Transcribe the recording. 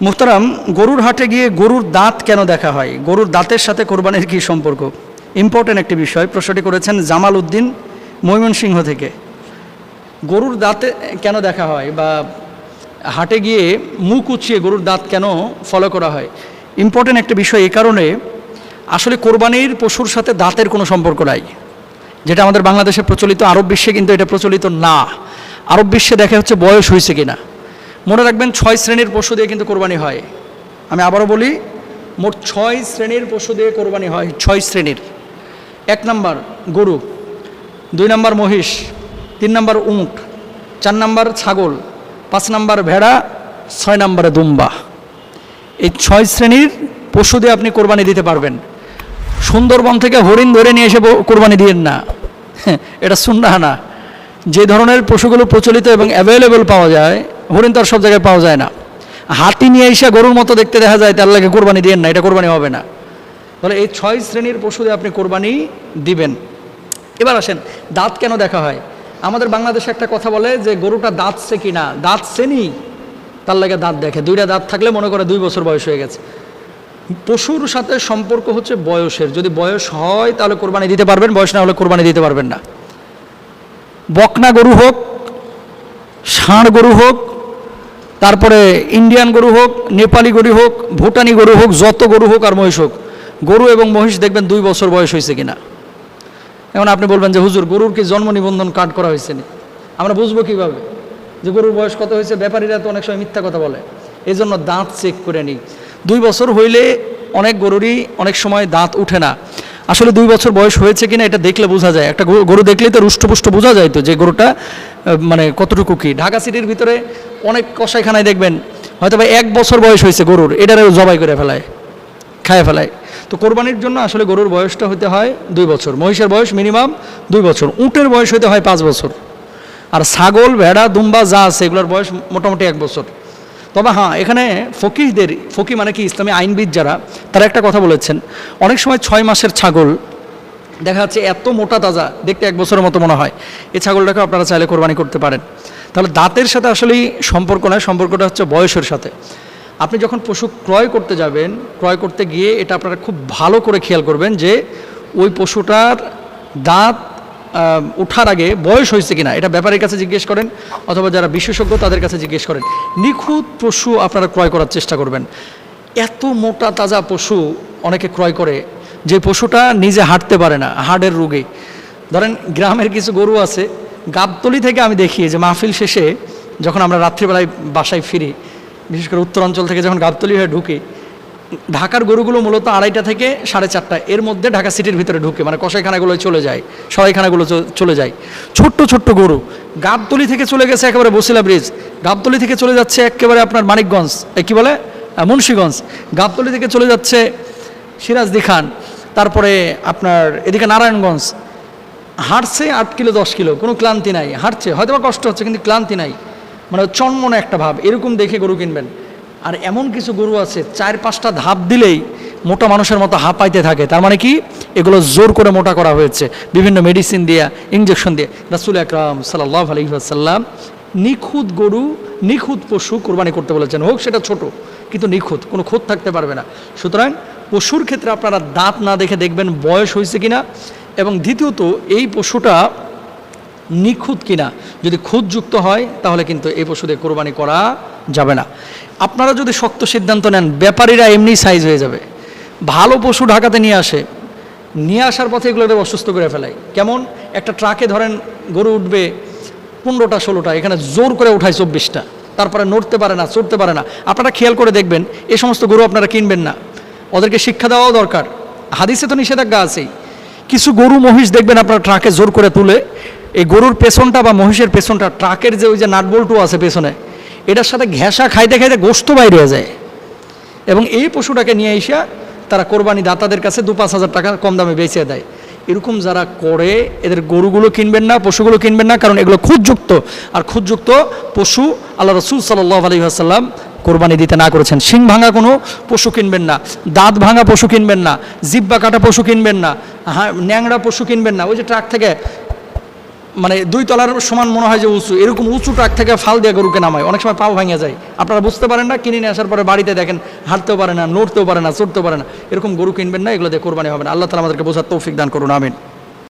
মুহতারাম, গরুর হাটে গিয়ে গরুর দাঁত কেন দেখা হয়? গরুর দাঁতের সাথে কোরবানির কী সম্পর্ক? ইম্পর্ট্যান্ট একটি বিষয়। প্রশ্নটি করেছেন জামাল উদ্দিন, ময়মনসিংহ থেকে। গরুর দাঁতে কেন দেখা হয়, বা হাটে গিয়ে মুখ উঁচিয়ে গরুর দাঁত কেন ফলো করা হয়? ইম্পর্ট্যান্ট একটা বিষয় এই কারণে, আসলে কোরবানির পশুর সাথে দাঁতের কোনো সম্পর্ক নাই, যেটা আমাদের বাংলাদেশে প্রচলিত। আরব বিশ্বে কিন্তু এটা প্রচলিত না। আরব বিশ্বে দেখা হচ্ছে বয়স হয়েছে কিনা। মনে রাখবেন, 6 শ্রেণীর পশু দিয়ে কিন্তু কোরবানি হয়। আমি আবারও বলি, মোট 6 শ্রেণীর পশু দিয়ে কোরবানি হয়। 6 শ্রেণীর। 1 নম্বর গরু, 2 নম্বর মহিষ, 3 নম্বর উট, 4 নম্বর ছাগল, 5 নম্বর ভেড়া, 6 নম্বরে দুম্বা। এই 6 শ্রেণীর পশু দিয়ে আপনি কোরবানি দিতে পারবেন। সুন্দরবন থেকে হরিণ ধরে নিয়ে এসে কোরবানি দিয়েন না, এটা সুন্নাহ না। যে ধরনের পশুগুলো প্রচলিত এবং অ্যাভেলেবল পাওয়া যায়, হরিণ তো আর সব জায়গায় পাওয়া যায় না। হাতি নিয়ে এসে গরুর মতো দেখতে দেখা যায়, তার লাগে কোরবানি দিয়েন না, এটা কোরবানি হবে না। তাহলে এই 6 শ্রেণীর পশু দিয়ে আপনি কোরবানি দিবেন। এবার আসেন, দাঁত কেন দেখা হয়? আমাদের বাংলাদেশে একটা কথা বলে যে গরুটা দাঁতছে কি না, দাঁতছেনি, তার লাগে দাঁত দেখে। 2টা দাঁত থাকলে মনে করে 2 বছর বয়স হয়ে গেছে। পশুর সাথে সম্পর্ক হচ্ছে বয়সের। যদি বয়স হয় তাহলে কোরবানি দিতে পারবেন, বয়স না হলে কোরবানি দিতে পারবেন না। বকনা গরু হোক, ষাঁড় গরু হোক, তারপরে ইন্ডিয়ান গরু হোক, নেপালি গরু হোক, ভুটানি গরু হোক, যত গরু হোক আর মহিষ হোক, গরু এবং মহিষ দেখবেন 2 বছর বয়স হয়েছে কিনা। এখন আপনি বলবেন যে হুজুর, গরুর কি জন্ম নিবন্ধন কার্ড করা হয়েছে না? আমরা বুঝবো কীভাবে যে গরুর বয়স কত হয়েছে? ব্যাপারীরা তো অনেক সময় মিথ্যা কথা বলে। এই জন্য দাঁত চেক করে নিই। 2 বছর হইলে অনেক গরুরই অনেক সময় দাঁত উঠে না। আসলে 2 বছর বয়স হয়েছে কিনা এটা দেখলে বোঝা যায়। একটা গরু দেখলেই তো রুষ্টপুষ্ট বোঝা যায় তো যে গরুটা মানে কতটুকু কি। ঢাকা সিটির ভিতরে অনেক কসাইখানায় দেখবেন হয়তো বা 1 বছর বয়স হয়েছে গরুর, এটারও জবাই করে ফেলায়, খায় ফেলায়। তো কোরবানির জন্য আসলে গরুর বয়সটা হতে হয় 2 বছর। মহিষের বয়স মিনিমাম 2 বছর। উটের বয়স হতে হয় 5 বছর। আর ছাগল, ভেড়া, দুম্বা যা আছে এগুলোর বয়স মোটামুটি 1 বছর। তবে হ্যাঁ, এখানে ফকি মানে কি ইসলামী আইনবিদ যারা, তারা একটা কথা বলেছেন, অনেক সময় 6 মাসের ছাগল দেখা যাচ্ছে এত মোটা তাজা, দেখতে 1 বছরের মতো মনে হয়। এই ছাগলটাকে আপনারা চাইলে কোরবানি করতে পারেন। তাহলে দাঁতের সাথে আসলেই সম্পর্ক নয়, সম্পর্কটা হচ্ছে বয়সের সাথে। আপনি যখন পশু ক্রয় করতে যাবেন, ক্রয় করতে গিয়ে এটা আপনারা খুব ভালো করে খেয়াল করবেন যে ওই পশুটার দাঁত ওঠার আগে বয়স হয়েছে কিনা, এটা ব্যাপারীর কাছে জিজ্ঞেস করেন, অথবা যারা বিশেষজ্ঞ তাদের কাছে জিজ্ঞেস করেন। নিখুঁত পশু আপনারা ক্রয় করার চেষ্টা করবেন। এত মোটা তাজা পশু অনেকে ক্রয় করে যে পশুটা নিজে হাঁটতে পারে না, হাড়ের রোগে। ধরেন গ্রামের কিছু গরু আছে, গাবতলি থেকে আমি দেখি যে মাহফিল শেষে যখন আমরা রাত্রিবেলায় বাসায় ফিরি, বিশেষ করে উত্তরাঞ্চল থেকে যখন গাবতলি হয়ে ঢুকি, ঢাকার গরুগুলো মূলত 2:30 থেকে 4:30 এর মধ্যে ঢাকা সিটির ভিতরে ঢুকে, মানে কসাইখানাগুলো চলে যায়, সরাইখানাগুলো চলে যায়। ছোট্ট ছোট্ট গরু গাবতলি থেকে চলে গেছে একেবারে বসিলা ব্রিজ, গাবতলি থেকে চলে যাচ্ছে একেবারে আপনার মানিকগঞ্জ, কি বলে মুন্সিগঞ্জ, গাবতলি থেকে চলে যাচ্ছে সিরাজদি খান, তারপরে আপনার এদিকে নারায়ণগঞ্জ। হাঁটছে 8 কিলো 10 কিলো, কোনো ক্লান্তি নাই। হাঁটছে, হয়তো বা কষ্ট হচ্ছে কিন্তু ক্লান্তি নাই, মানে চনমনে একটা ভাব। এরকম দেখে গরু কিনবেন। আর এমন কিছু গরু আছে 4-5টা ধাপ দিলেই মোটা মানুষের মতো হাঁপাইতে থাকে। তার মানে কি, এগুলো জোর করে মোটা করা হয়েছে বিভিন্ন মেডিসিন দিয়ে, ইঞ্জেকশন দিয়ে। রাসূল আকরাম সাল্লাল্লাহু আলাইহি ওয়াসাল্লাম নিখুঁত গরু, নিখুঁত পশু কোরবানি করতে বলেছেন, হোক সেটা ছোট কিন্তু নিখুঁত, কোনো খুঁত থাকতে পারবে না। সুতরাং পশুর ক্ষেত্রে আপনারা দাঁত না দেখে দেখবেন বয়স হয়েছে কিনা, এবং দ্বিতীয়ত এই পশুটা নিখুঁত কিনা। যদি খুঁতযুক্ত হয় তাহলে কিন্তু এই পশু দিয়ে কোরবানি করা যাবে না। আপনারা যদি শক্ত সিদ্ধান্ত নেন, ব্যাপারীরা এমনি সাইজ হয়ে যাবে। ভালো পশু ঢাকাতে নিয়ে আসে, নিয়ে আসার পথে এগুলোকে অসুস্থ করে ফেলায়। কেমন, একটা ট্রাকে ধরেন গরু উঠবে 15টা 16টা, এখানে জোর করে উঠায় 24টা, তারপরে নড়তে পারে না, চড়তে পারে না। আপনারা খেয়াল করে দেখবেন, এই সমস্ত গরু আপনারা কিনবেন না। ওদেরকে শিক্ষা দেওয়াও দরকার, হাদিসে তো নিষেধাজ্ঞা আছেই। কিছু গরু মহিষ দেখবেন আপনারা ট্রাকে জোর করে তুলে, এই গরুর পেছনটা বা মহিষের পেছনটা, ট্রাকের যে ওই যে নাটবল্টু আছে পেছনে, এটার সাথে ঘেঁষা খাইতে খাইতে গোশত বাইরে হয়ে যায়। এবং এই পশুটাকে নিয়ে এসে তারা কোরবানি দাতাদের কাছে 2-5 হাজার টাকা কম দামে বেচে দেয়। এরকম যারা করে এদের গরুগুলো কিনবেন না, পশুগুলো কিনবেন না, কারণ এগুলো খুঁতযুক্ত। আর খুঁতযুক্ত পশু আল্লাহ রাসূল সাল্লাল্লাহু আলাইহি ওয়াসাল্লাম কোরবানি দিতে না করেছেন। শিং ভাঙা কোনো পশু কিনবেন না, দাঁত ভাঙা পশু কিনবেন না, জিব্বা কাটা পশু কিনবেন না, ন্যাংরা পশু কিনবেন না। ওই যে ট্রাক থেকে মানে 2 তলার সমান মনে হয় যে উঁচু, এরকম উঁচু ট্রাক থেকে ফাল দিয়ে গরুকে নামায়, অনেক সময় পাও ভেঙে যায়। আপনারা বুঝতে পারেন না, কিনে নিয়ে আসার পরে বাড়িতে দেখেন হাঁটতেও পারে না, নড়তেও পারে না, চড়তেও পারে না, এরকম গরু কিনবেন না, এগুলো দিয়ে কোরবানি হবে না। আল্লাহ তাআলা আমাদেরকে বোঝার তৌফিক দান করুন, আমিন।